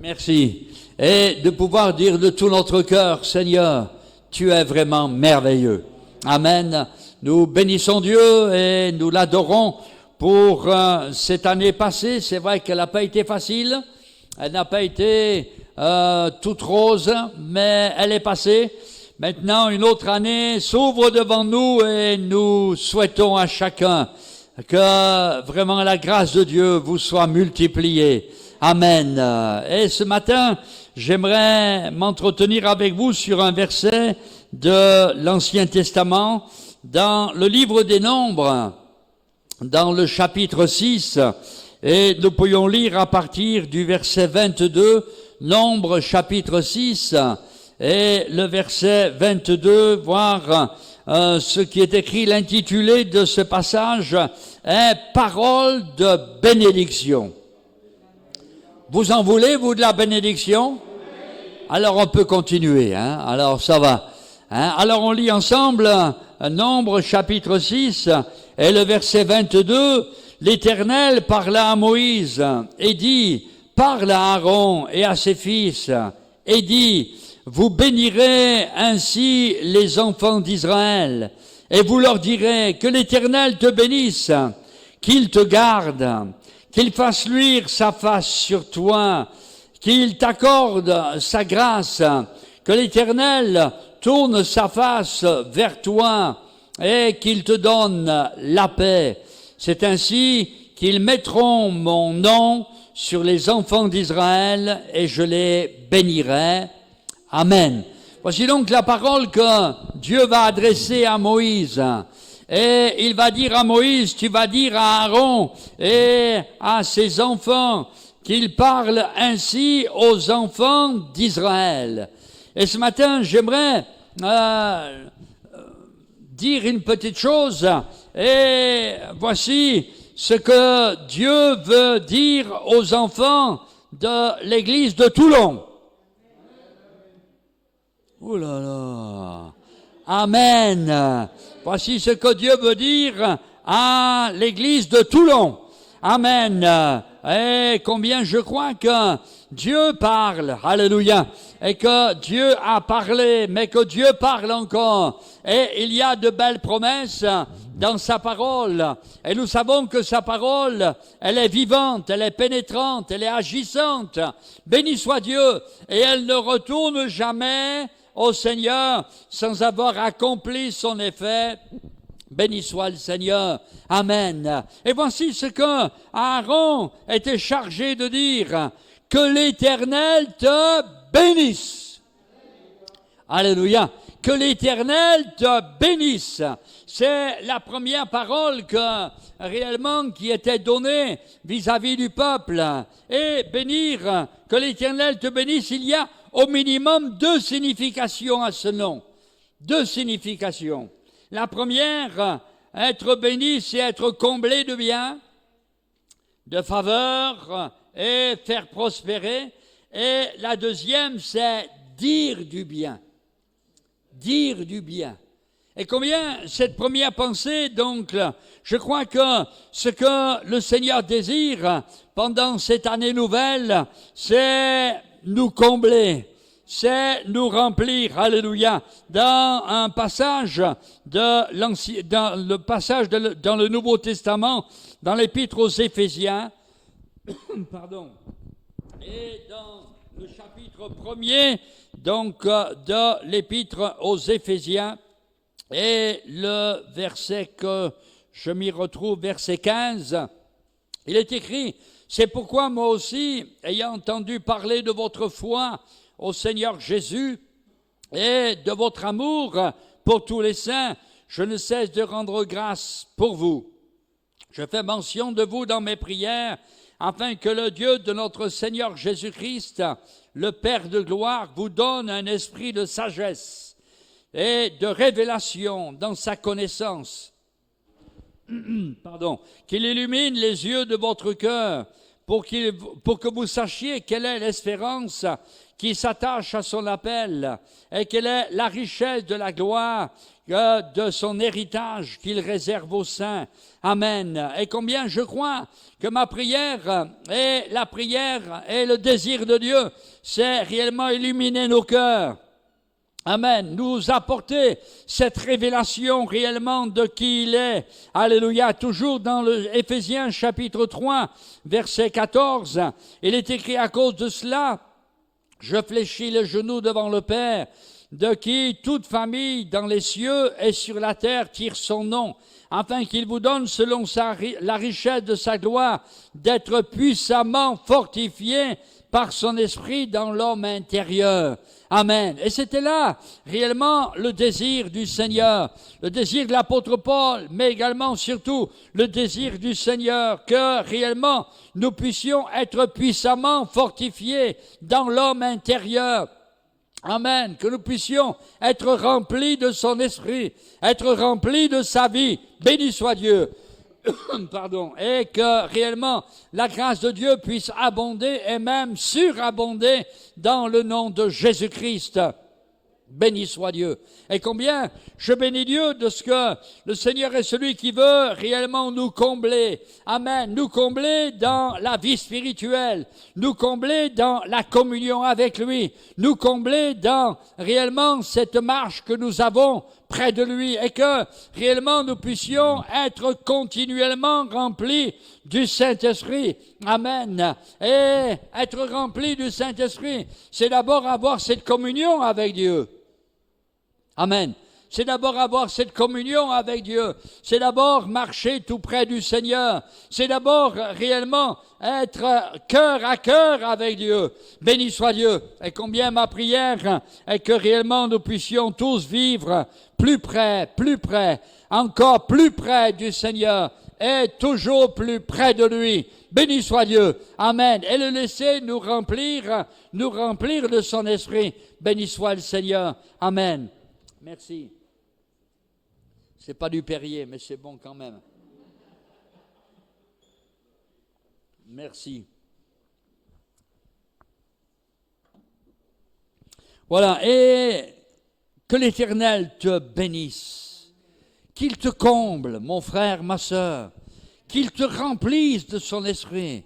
Merci. Et de pouvoir dire de tout notre cœur, Seigneur, tu es vraiment merveilleux. Amen. Nous bénissons Dieu et nous l'adorons pour cette année passée. C'est vrai qu'elle n'a pas été facile. Elle n'a pas été toute rose, mais elle est passée. Maintenant, une autre année s'ouvre devant nous et nous souhaitons à chacun que vraiment la grâce de Dieu vous soit multipliée. Amen. Et ce matin, j'aimerais m'entretenir avec vous sur un verset de l'Ancien Testament dans le livre des Nombres, dans le chapitre 6, et nous pourrions lire à partir du verset 22, Nombres chapitre 6, et le verset 22, voir ce qui est écrit, l'intitulé de ce passage est « Parole de bénédiction ». Vous en voulez, vous, de la bénédiction? Alors on peut continuer, hein? Alors ça va. Hein? Alors on lit ensemble Nombres chapitre 6 et le verset 22. L'Éternel parla à Moïse et dit, parle à Aaron et à ses fils et dit, vous bénirez ainsi les enfants d'Israël et vous leur direz que l'Éternel te bénisse, qu'il te garde, qu'il fasse luire sa face sur toi, qu'il t'accorde sa grâce, que l'Éternel tourne sa face vers toi et qu'il te donne la paix. C'est ainsi qu'ils mettront mon nom sur les enfants d'Israël et je les bénirai. Amen. Voici donc la parole que Dieu va adresser à Moïse. Et il va dire à Moïse, tu vas dire à Aaron et à ses enfants qu'il parle ainsi aux enfants d'Israël. Et ce matin, j'aimerais dire une petite chose. Et voici ce que Dieu veut dire aux enfants de l'église de Toulon. Oh là là! Amen! Voici ce que Dieu veut dire à l'église de Toulon. Amen. Et combien je crois que Dieu parle. Alléluia. Et que Dieu a parlé, mais que Dieu parle encore. Et il y a de belles promesses dans sa parole. Et nous savons que sa parole, elle est vivante, elle est pénétrante, elle est agissante. Béni soit Dieu. Et elle ne retourne jamais au Seigneur sans avoir accompli son effet. Béni soit le Seigneur. Amen. Et voici ce que Aaron était chargé de dire. Que l'Éternel te bénisse. Alléluia. Que l'Éternel te bénisse. C'est la première parole réellement qui était donnée vis-à-vis du peuple. Et bénir, que l'Éternel te bénisse, il y a au minimum deux significations à ce nom. Deux significations. La première, être béni, c'est être comblé de bien, de faveur et faire prospérer. Et la deuxième, c'est dire du bien. Dire du bien. Et combien cette première pensée, donc, je crois que ce que le Seigneur désire pendant cette année nouvelle, c'est nous combler, c'est nous remplir, alléluia, dans un passage dans le Nouveau Testament, dans l'Épître aux Éphésiens, pardon, et dans le chapitre 1er, donc, de l'Épître aux Éphésiens, et le verset que je m'y retrouve, verset 15, il est écrit, c'est pourquoi moi aussi, ayant entendu parler de votre foi au Seigneur Jésus et de votre amour pour tous les saints, je ne cesse de rendre grâce pour vous. Je fais mention de vous dans mes prières, afin que le Dieu de notre Seigneur Jésus-Christ, le Père de gloire, vous donne un esprit de sagesse et de révélation dans sa connaissance. Qu'il illumine les yeux de votre cœur, pour que vous sachiez quelle est l'espérance qui s'attache à son appel et quelle est la richesse de la gloire de son héritage qu'il réserve aux saints. Amen. Et combien je crois que ma prière et la prière et le désir de Dieu, c'est réellement illuminer nos cœurs. Amen. Nous apporter cette révélation réellement de qui il est. Alléluia. Toujours dans le Éphésiens chapitre 3, verset 14, il est écrit à cause de cela, je fléchis le genou devant le Père, de qui toute famille dans les cieux et sur la terre tire son nom, afin qu'il vous donne selon la richesse de sa gloire d'être puissamment fortifié par son esprit dans l'homme intérieur. Amen. Et c'était là, réellement, le désir du Seigneur, le désir de l'apôtre Paul, mais également, surtout, le désir du Seigneur, que réellement, nous puissions être puissamment fortifiés dans l'homme intérieur. Amen. Que nous puissions être remplis de son esprit, être remplis de sa vie. Béni soit Dieu. Pardon. Et que réellement la grâce de Dieu puisse abonder et même surabonder dans le nom de Jésus-Christ. Béni soit Dieu. Et combien je bénis Dieu de ce que le Seigneur est celui qui veut réellement nous combler. Amen. Nous combler dans la vie spirituelle. Nous combler dans la communion avec lui. Nous combler dans réellement cette marche que nous avons près de lui. Et que réellement nous puissions être continuellement remplis du Saint-Esprit. Amen. Et être remplis du Saint-Esprit, c'est d'abord avoir cette communion avec Dieu. Amen. C'est d'abord avoir cette communion avec Dieu. C'est d'abord marcher tout près du Seigneur. C'est d'abord réellement être cœur à cœur avec Dieu. Béni soit Dieu. Et combien ma prière est que réellement nous puissions tous vivre plus près, encore plus près du Seigneur et toujours plus près de lui. Béni soit Dieu. Amen. Et le laisser nous remplir de son esprit. Béni soit le Seigneur. Amen. Merci. C'est pas du Perrier, mais c'est bon quand même. Merci. Voilà, et que l'Éternel te bénisse, qu'il te comble, mon frère, ma sœur, qu'il te remplisse de son esprit,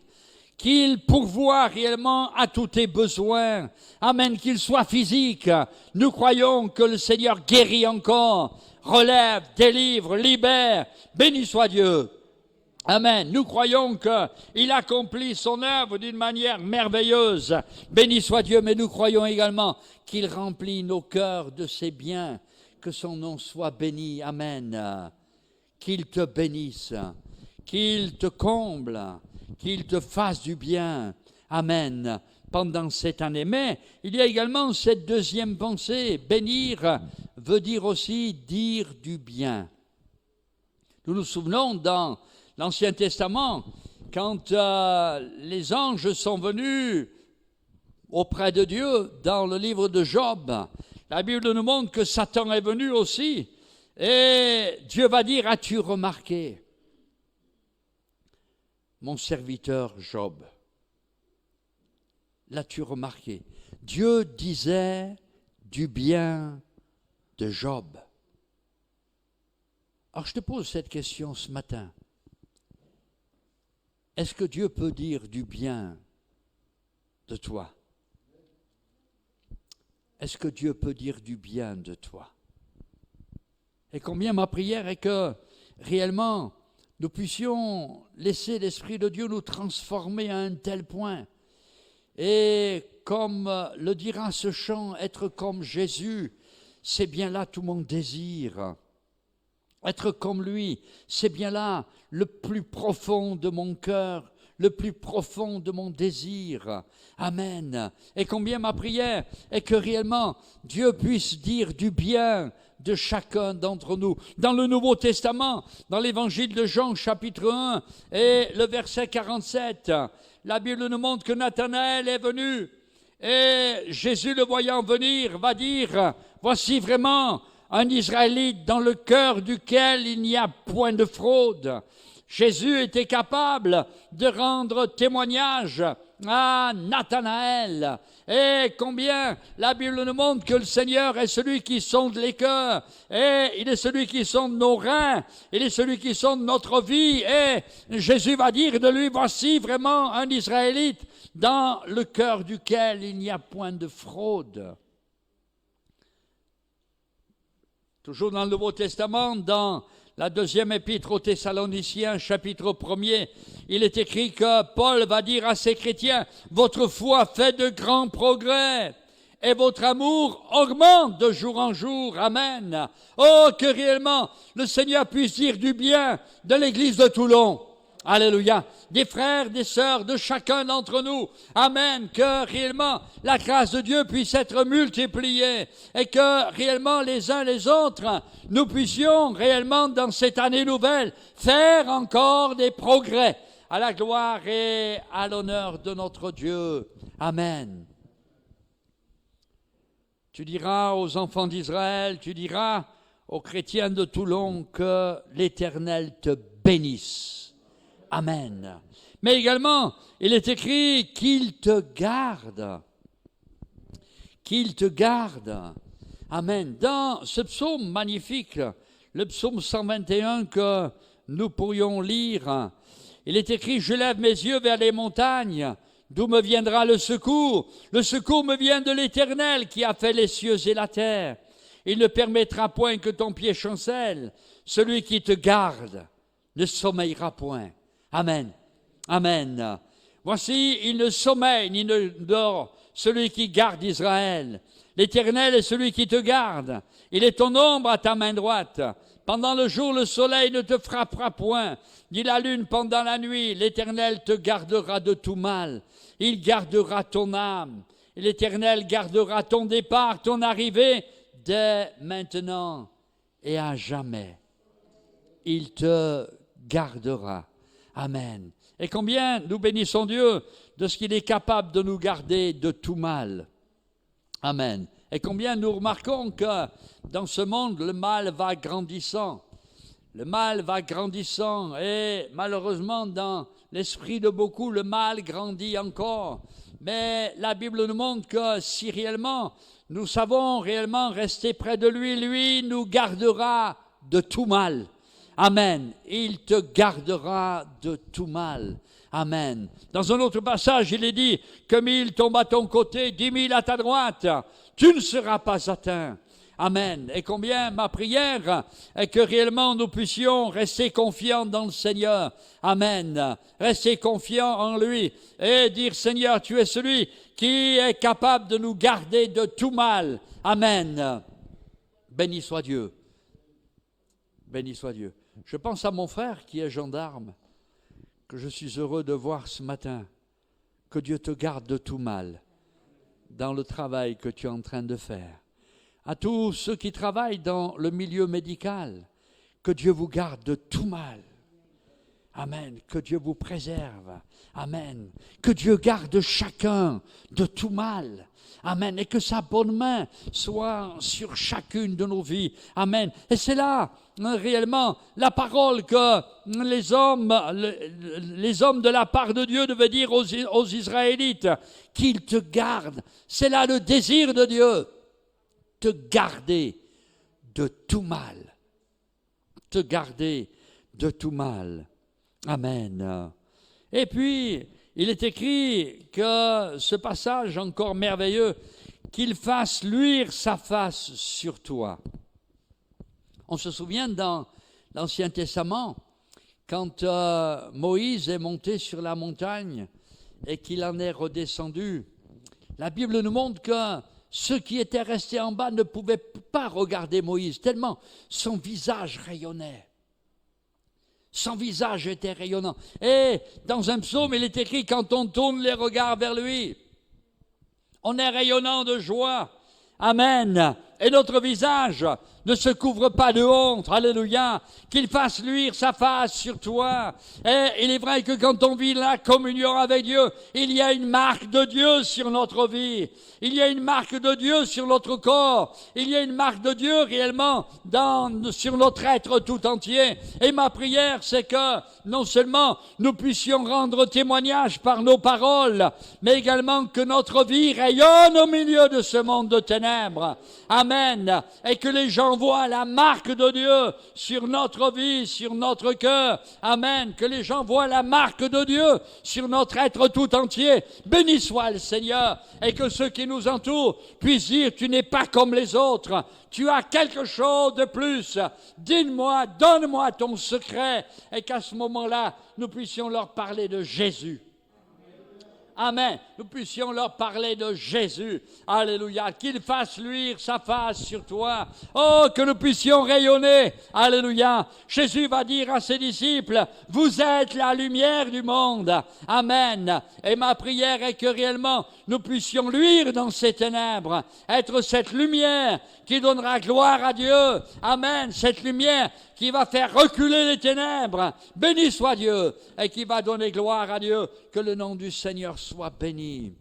qu'il pourvoie réellement à tous tes besoins. Amen, qu'il soit physique. Nous croyons que le Seigneur guérit encore, relève, délivre, libère. Béni soit Dieu. Amen. Nous croyons qu'il accomplit son œuvre d'une manière merveilleuse. Béni soit Dieu, mais nous croyons également qu'il remplit nos cœurs de ses biens. Que son nom soit béni. Amen. Qu'il te bénisse, qu'il te comble, qu'il te fasse du bien. Amen. Pendant cette année. Mais il y a également cette deuxième pensée. Bénir veut dire aussi dire du bien. Nous nous souvenons dans l'Ancien Testament, quand les anges sont venus auprès de Dieu dans le livre de Job, la Bible nous montre que Satan est venu aussi. Et Dieu va dire, as-tu remarqué mon serviteur Job? L'as-tu remarqué? Dieu disait du bien de Job. Alors je te pose cette question ce matin. Est-ce que Dieu peut dire du bien de toi? Est-ce que Dieu peut dire du bien de toi? Et combien ma prière est que réellement nous puissions laisser l'Esprit de Dieu nous transformer à un tel point. Et comme le dira ce chant, être comme Jésus, c'est bien là tout mon désir. Être comme lui, c'est bien là le plus profond de mon cœur, le plus profond de mon désir. Amen. Et combien ma prière est que réellement Dieu puisse dire du bien de chacun d'entre nous. Dans le Nouveau Testament, dans l'évangile de Jean, chapitre 1, et le verset 47, la Bible nous montre que Nathanaël est venu, et Jésus, le voyant venir, va dire, voici vraiment un Israélite dans le cœur duquel il n'y a point de fraude. Jésus était capable de rendre témoignage à Nathanaël. Et combien la Bible nous montre que le Seigneur est celui qui sonde les cœurs, et il est celui qui sonde nos reins, il est celui qui sonde notre vie, et Jésus va dire de lui, voici vraiment un Israélite dans le cœur duquel il n'y a point de fraude. Toujours dans le Nouveau Testament, dans la deuxième épître aux Thessaloniciens, chapitre 1er, il est écrit que Paul va dire à ses chrétiens, votre foi fait de grands progrès et votre amour augmente de jour en jour. Amen. Oh, que réellement le Seigneur puisse dire du bien de l'église de Toulon. Alléluia. Des frères, des sœurs, de chacun d'entre nous. Amen. Que réellement la grâce de Dieu puisse être multipliée et que réellement les uns les autres, nous puissions réellement dans cette année nouvelle faire encore des progrès à la gloire et à l'honneur de notre Dieu. Amen. Tu diras aux enfants d'Israël, tu diras aux chrétiens de Toulon que l'Éternel te bénisse. Amen. Mais également, il est écrit qu'il te garde. Qu'il te garde. Amen. Dans ce psaume magnifique, le psaume 121 que nous pourrions lire, il est écrit, je lève mes yeux vers les montagnes, d'où me viendra le secours? Le secours me vient de l'Éternel qui a fait les cieux et la terre. Il ne permettra point que ton pied chancelle. Celui qui te garde ne sommeillera point. Amen. Amen. Voici, il ne sommeille ni ne dort, celui qui garde Israël. L'Éternel est celui qui te garde. Il est ton ombre à ta main droite. Pendant le jour, le soleil ne te frappera point, ni la lune pendant la nuit. L'Éternel te gardera de tout mal. Il gardera ton âme. Et l'Éternel gardera ton départ, ton arrivée, dès maintenant et à jamais. Il te gardera. Amen. Et combien nous bénissons Dieu de ce qu'il est capable de nous garder de tout mal. Amen. Et combien nous remarquons que dans ce monde, le mal va grandissant. Le mal va grandissant et malheureusement dans l'esprit de beaucoup, le mal grandit encore. Mais la Bible nous montre que si réellement nous savons réellement rester près de lui, lui nous gardera de tout mal. Amen. Il te gardera de tout mal. Amen. Dans un autre passage, il est dit que 1000 tombent à ton côté, 10 000 à ta droite, tu ne seras pas atteint. Amen. Et combien ma prière est que réellement nous puissions rester confiants dans le Seigneur. Amen. Rester confiants en lui et dire Seigneur, tu es celui qui est capable de nous garder de tout mal. Amen. Béni soit Dieu. Béni soit Dieu. Je pense à mon frère qui est gendarme, que je suis heureux de voir ce matin. Que Dieu te garde de tout mal dans le travail que tu es en train de faire. À tous ceux qui travaillent dans le milieu médical, que Dieu vous garde de tout mal. Amen. Que Dieu vous préserve. Amen. Que Dieu garde chacun de tout mal. Amen. Et que sa bonne main soit sur chacune de nos vies. Amen. Et c'est là, réellement, la parole que les hommes de la part de Dieu devaient dire aux Israélites, qu'ils te gardent. C'est là le désir de Dieu. Te garder de tout mal. Te garder de tout mal. Amen. Et puis, il est écrit que ce passage encore merveilleux, qu'il fasse luire sa face sur toi. On se souvient dans l'Ancien Testament, quand Moïse est monté sur la montagne et qu'il en est redescendu, la Bible nous montre que ceux qui étaient restés en bas ne pouvaient pas regarder Moïse, tellement son visage rayonnait. Son visage était rayonnant. Et dans un psaume, il est écrit, quand on tourne les regards vers lui, on est rayonnant de joie. Amen. Et notre visage ne se couvre pas de honte, alléluia, qu'il fasse luire sa face sur toi. Et il est vrai que quand on vit la communion avec Dieu, il y a une marque de Dieu sur notre vie, il y a une marque de Dieu sur notre corps, il y a une marque de Dieu réellement sur notre être tout entier. Et ma prière, c'est que non seulement nous puissions rendre témoignage par nos paroles, mais également que notre vie rayonne au milieu de ce monde de ténèbres. Amen. Et que les gens voient la marque de Dieu sur notre vie, sur notre cœur. Amen. Que les gens voient la marque de Dieu sur notre être tout entier. Béni soit le Seigneur. Et que ceux qui nous entourent puissent dire, tu n'es pas comme les autres. Tu as quelque chose de plus. Dis-moi, donne-moi ton secret. Et qu'à ce moment-là, nous puissions leur parler de Jésus. Amen. Nous puissions leur parler de Jésus. Alléluia. Qu'il fasse luire sa face sur toi. Oh, que nous puissions rayonner. Alléluia. Jésus va dire à ses disciples, vous êtes la lumière du monde. Amen. Et ma prière est que réellement nous puissions luire dans ces ténèbres. Être cette lumière qui donnera gloire à Dieu. Amen. Cette lumière qui va faire reculer les ténèbres. Béni soit Dieu. Et qui va donner gloire à Dieu. Que le nom du Seigneur soit béni.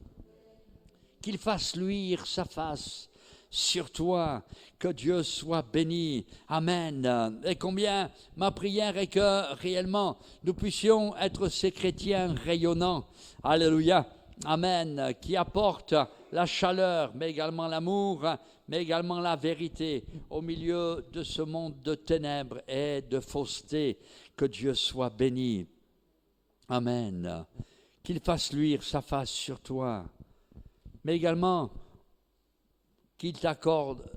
Qu'il fasse luire sa face sur toi. Que Dieu soit béni. Amen. Et combien ma prière est que réellement nous puissions être ces chrétiens rayonnants. Alléluia. Amen. Qui apportent la chaleur, mais également l'amour, mais également la vérité au milieu de ce monde de ténèbres et de fausseté. Que Dieu soit béni. Amen. Qu'il fasse luire sa face sur toi, mais également qu'il t'accorde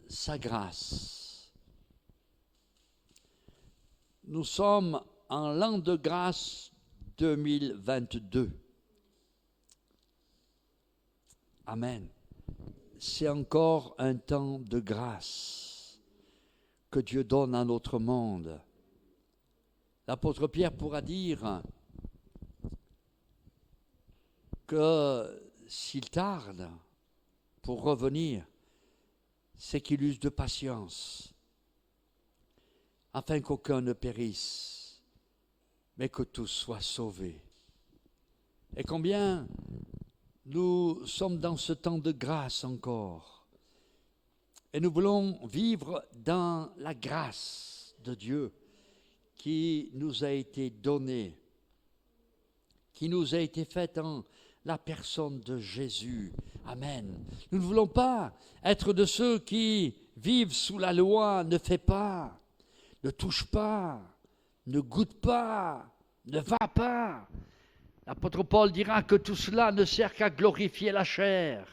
sa grâce. Nous sommes en l'an de grâce 2022. Amen. C'est encore un temps de grâce que Dieu donne à notre monde. L'apôtre Pierre pourra dire que s'il tarde pour revenir, c'est qu'il use de patience, afin qu'aucun ne périsse, mais que tous soient sauvés. Et combien nous sommes dans ce temps de grâce encore, et nous voulons vivre dans la grâce de Dieu qui nous a été donnée, qui nous a été faite en la personne de Jésus. Amen. Nous ne voulons pas être de ceux qui vivent sous la loi, ne fais pas, ne touche pas, ne goûte pas, ne va pas. L'apôtre Paul dira que tout cela ne sert qu'à glorifier la chair,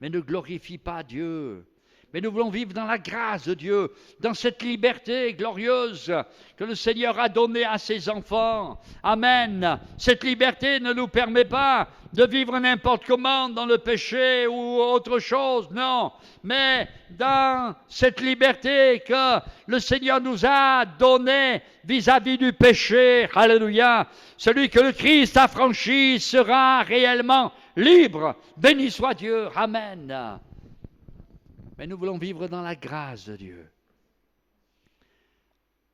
mais ne glorifie pas Dieu. Mais nous voulons vivre dans la grâce de Dieu, dans cette liberté glorieuse que le Seigneur a donnée à ses enfants. Amen. Cette liberté ne nous permet pas de vivre n'importe comment dans le péché ou autre chose, non. Mais dans cette liberté que le Seigneur nous a donnée vis-à-vis du péché. Alléluia. Celui que le Christ a franchi sera réellement libre. Béni soit Dieu. Amen. Mais nous voulons vivre dans la grâce de Dieu.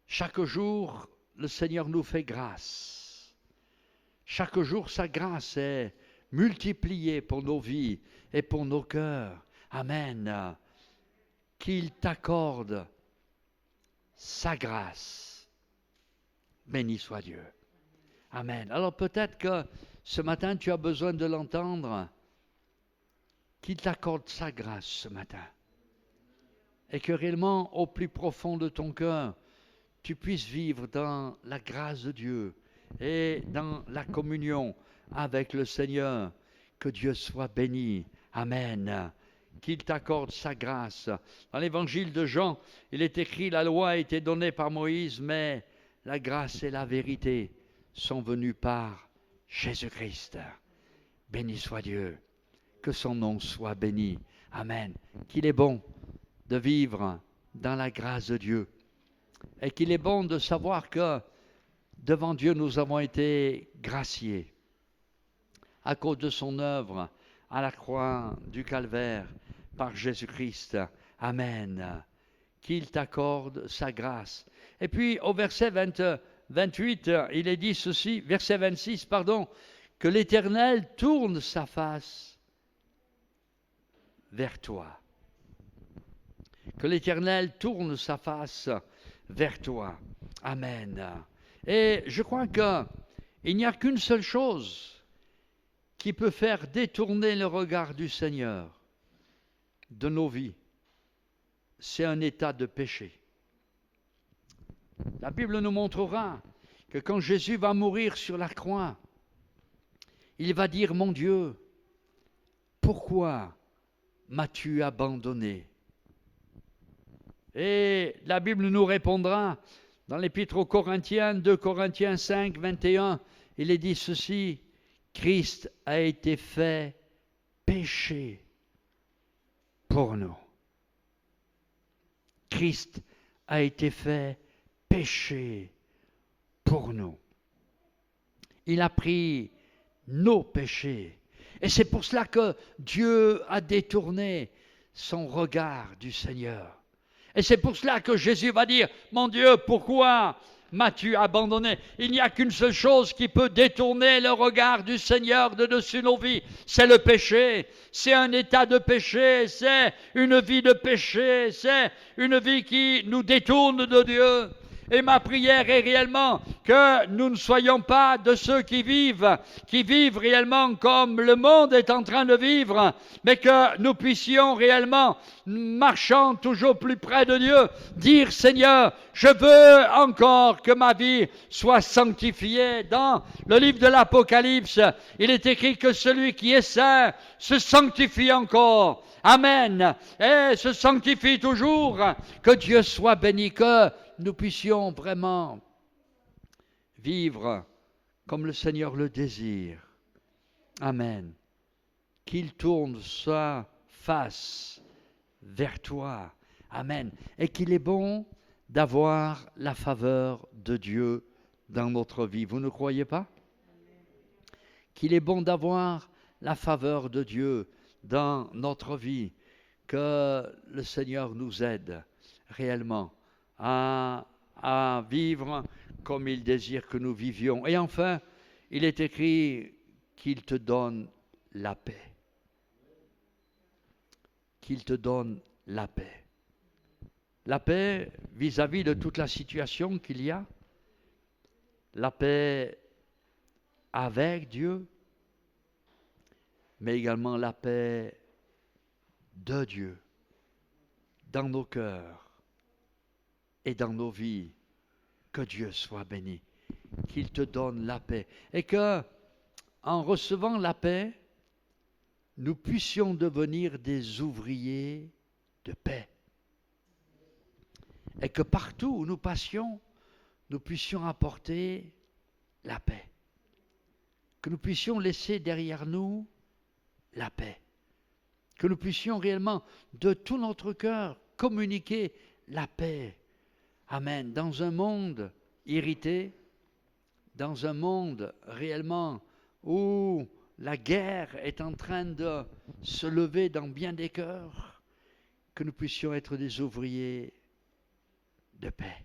Chaque jour, le Seigneur nous fait grâce. Chaque jour, sa grâce est multipliée pour nos vies et pour nos cœurs. Amen. Qu'il t'accorde sa grâce. Béni soit Dieu. Amen. Alors peut-être que ce matin, tu as besoin de l'entendre. Qu'il t'accorde sa grâce ce matin. Et que réellement, au plus profond de ton cœur, tu puisses vivre dans la grâce de Dieu et dans la communion avec le Seigneur. Que Dieu soit béni. Amen. Qu'il t'accorde sa grâce. Dans l'évangile de Jean, il est écrit, la loi a été donnée par Moïse, mais la grâce et la vérité sont venues par Jésus-Christ. Béni soit Dieu. Que son nom soit béni. Amen. Qu'il est bon de vivre dans la grâce de Dieu. Et qu'il est bon de savoir que devant Dieu, nous avons été graciés à cause de son œuvre à la croix du Calvaire par Jésus-Christ. Amen. qu'il t'accorde sa grâce. Et puis au verset 28, il est dit ceci, verset 26, pardon, que l'Éternel tourne sa face vers toi. Que l'Éternel tourne sa face vers toi. Amen. Et je crois qu'il n'y a qu'une seule chose qui peut faire détourner le regard du Seigneur de nos vies. C'est un état de péché. La Bible nous montrera que quand Jésus va mourir sur la croix, il va dire, mon Dieu, pourquoi m'as-tu abandonné? Et la Bible nous répondra dans l'Épître aux Corinthiens, 2 Corinthiens 5, 21, il est dit ceci, Christ a été fait péché pour nous. Christ a été fait péché pour nous. Il a pris nos péchés. Et c'est pour cela que Dieu a détourné son regard du Seigneur. Et c'est pour cela que Jésus va dire, mon Dieu, pourquoi m'as-tu abandonné? Il n'y a qu'une seule chose qui peut détourner le regard du Seigneur de dessus nos vies, c'est le péché. C'est un état de péché, c'est une vie de péché, c'est une vie qui nous détourne de Dieu. Et ma prière est réellement que nous ne soyons pas de ceux qui vivent réellement comme le monde est en train de vivre, mais que nous puissions réellement, marchant toujours plus près de Dieu, dire Seigneur, je veux encore que ma vie soit sanctifiée. Dans le livre de l'Apocalypse, il est écrit que celui qui est saint se sanctifie encore. Amen. Et se sanctifie toujours. Que Dieu soit béni, que nous puissions vraiment vivre comme le Seigneur le désire. Amen. Qu'il tourne sa face vers toi. Amen. Et qu'il est bon d'avoir la faveur de Dieu dans notre vie. Vous ne croyez pas? Qu'il est bon d'avoir la faveur de Dieu dans notre vie. Que le Seigneur nous aide réellement à vivre comme il désire que nous vivions. Et enfin, il est écrit qu'il te donne la paix. Qu'il te donne la paix. La paix vis-à-vis de toute la situation qu'il y a. La paix avec Dieu, mais également la paix de Dieu dans nos cœurs et dans nos vies. Que Dieu soit béni, qu'il te donne la paix et que, en recevant la paix, nous puissions devenir des ouvriers de paix et que partout où nous passions, nous puissions apporter la paix, que nous puissions laisser derrière nous la paix, que nous puissions réellement de tout notre cœur communiquer la paix. Amen. Dans un monde irrité, dans un monde réellement où la guerre est en train de se lever dans bien des cœurs, que nous puissions être des ouvriers de paix.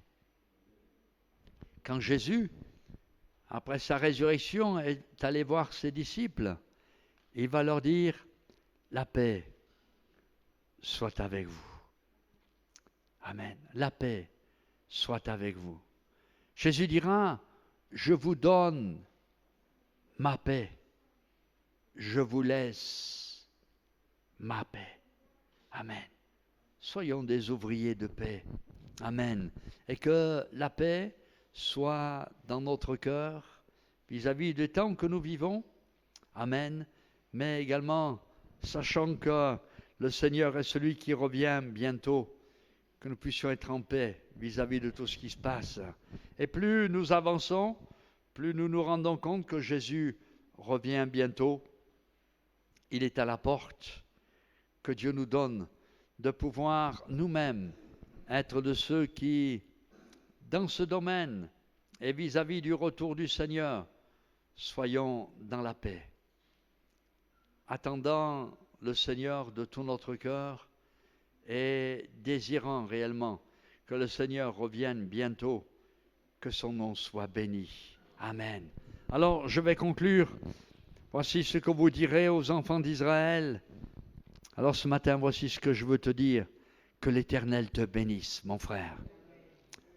Quand Jésus, après sa résurrection, est allé voir ses disciples, il va leur dire, la paix soit avec vous. Amen. La paix soit avec vous. Jésus dira, je vous donne ma paix, je vous laisse ma paix. Amen. Soyons des ouvriers de paix. Amen. Et que la paix soit dans notre cœur vis-à-vis des temps que nous vivons. Amen. Mais également, sachant que le Seigneur est celui qui revient bientôt, que nous puissions être en paix vis-à-vis de tout ce qui se passe. Et plus nous avançons, plus nous nous rendons compte que Jésus revient bientôt. Il est à la porte. Que Dieu nous donne de pouvoir nous-mêmes être de ceux qui, dans ce domaine et vis-à-vis du retour du Seigneur, soyons dans la paix. Attendant le Seigneur de tout notre cœur et désirant réellement que le Seigneur revienne bientôt, que son nom soit béni. Amen. Alors, je vais conclure. Voici ce que vous direz aux enfants d'Israël. Alors ce matin, voici ce que je veux te dire. Que l'Éternel te bénisse, mon frère,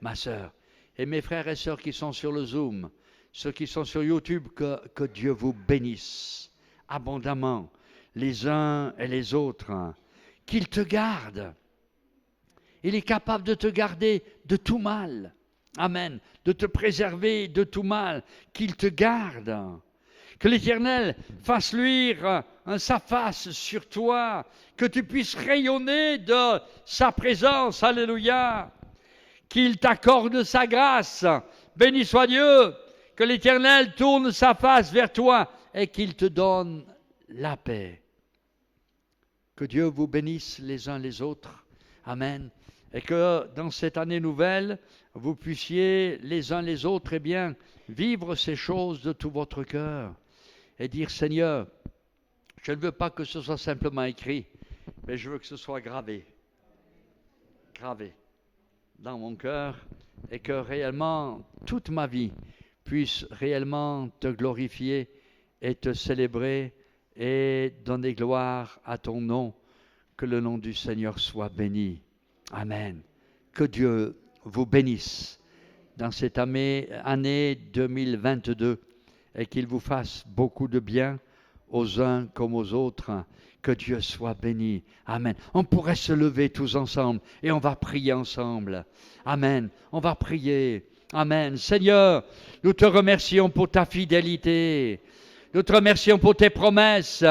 ma sœur, et mes frères et sœurs qui sont sur le Zoom, ceux qui sont sur YouTube, que Dieu vous bénisse abondamment, les uns et les autres, qu'il te garde. Il est capable de te garder de tout mal. Amen. De te préserver de tout mal. Qu'il te garde. Que l'Éternel fasse luire sa face sur toi. Que tu puisses rayonner de sa présence. Alléluia. Qu'il t'accorde sa grâce. Béni soit Dieu. Que l'Éternel tourne sa face vers toi et qu'il te donne la paix. Que Dieu vous bénisse les uns les autres. Amen. Et que dans cette année nouvelle, vous puissiez les uns les autres, vivre ces choses de tout votre cœur. Et dire, Seigneur, je ne veux pas que ce soit simplement écrit, mais je veux que ce soit gravé dans mon cœur, et que réellement, toute ma vie puisse réellement te glorifier et te célébrer et donner gloire à ton nom. Que le nom du Seigneur soit béni. Amen. Que Dieu vous bénisse dans cette année 2022 et qu'il vous fasse beaucoup de bien aux uns comme aux autres. Que Dieu soit béni. Amen. On pourrait se lever tous ensemble et on va prier ensemble. Amen. On va prier. Amen. Seigneur, nous te remercions pour ta fidélité. Nous te remercions pour tes promesses.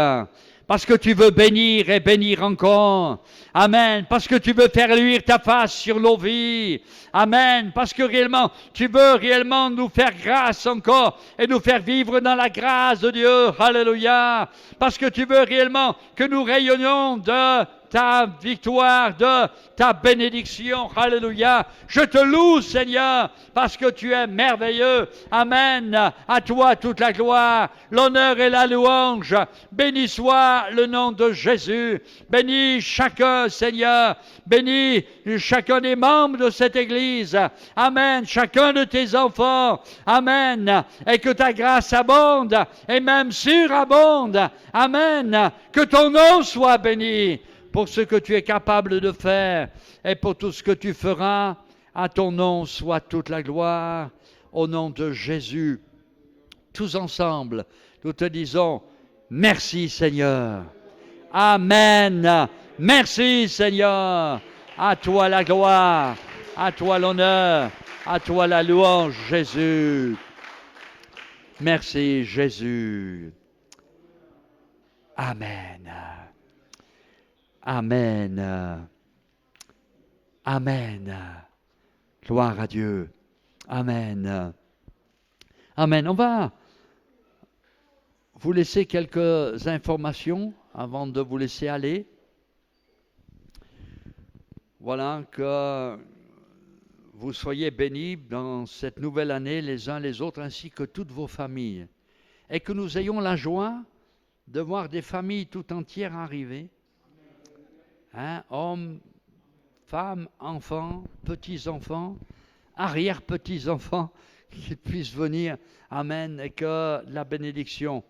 Parce que tu veux bénir et bénir encore. Amen. Parce que tu veux faire luire ta face sur nos vies. Amen. Parce que réellement, tu veux réellement nous faire grâce encore et nous faire vivre dans la grâce de Dieu. Alléluia. Parce que tu veux réellement que nous rayonnions de ta victoire, de ta bénédiction. Alléluia. Je te loue, Seigneur, parce que tu es merveilleux. Amen. À toi toute la gloire, l'honneur et la louange. Béni soit le nom de Jésus. Bénis chacun, Seigneur. Bénis chacun des membres de cette Église. Amen. Chacun de tes enfants. Amen. Et que ta grâce abonde et même surabonde. Amen. Que ton nom soit béni pour ce que tu es capable de faire et pour tout ce que tu feras. À ton nom soit toute la gloire. Au nom de Jésus, tous ensemble, nous te disons merci Seigneur. Amen. Merci Seigneur. À toi la gloire, à toi l'honneur, à toi la louange Jésus. Merci Jésus. Amen. Amen. Amen. Gloire à Dieu. Amen. Amen. On va vous laisser quelques informations avant de vous laisser aller. Voilà, que vous soyez bénis dans cette nouvelle année les uns les autres ainsi que toutes vos familles. Et que nous ayons la joie de voir des familles tout entières arriver. Hommes, femmes, enfants, petits-enfants, arrière-petits-enfants, qu'ils puissent venir. Amen. Et que la bénédiction